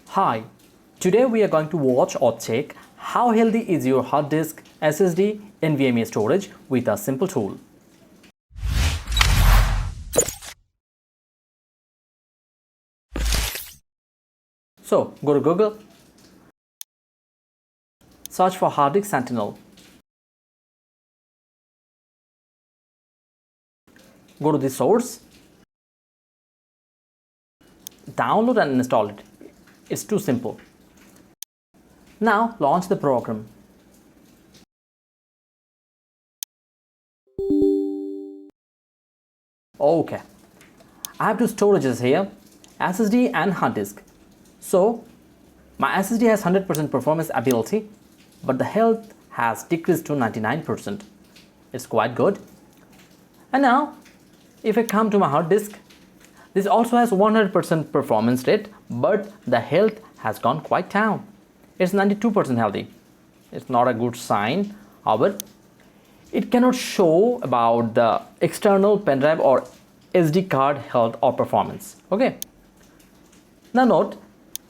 Hi, today we are going to watch or check how healthy is your hard disk, SSD, NVMe storage with a simple tool. So go to Google, search for hard disk Sentinel. Go to the source, download and install it. It's too simple. Now launch the program. Okay, I have two storages here, SSD and hard disk. So my SSD has 100% performance ability, but the health has decreased to 99%. It's quite good. And now if I come to my hard disk, this also has 100% performance rate, but the health has gone quite down. It's 92% healthy. It's not a good sign. However, it cannot show about the external pen drive or SD card health or performance. Okay. Now note,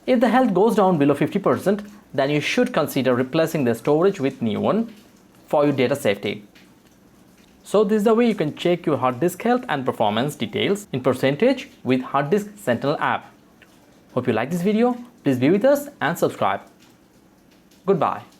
if the health goes down below 50%, then you should consider replacing the storage with new one for your data safety. So this is the way you can check your hard disk health and performance details in percentage with Hard Disk Sentinel app. Hope you like this video. Please be with us and subscribe. Goodbye.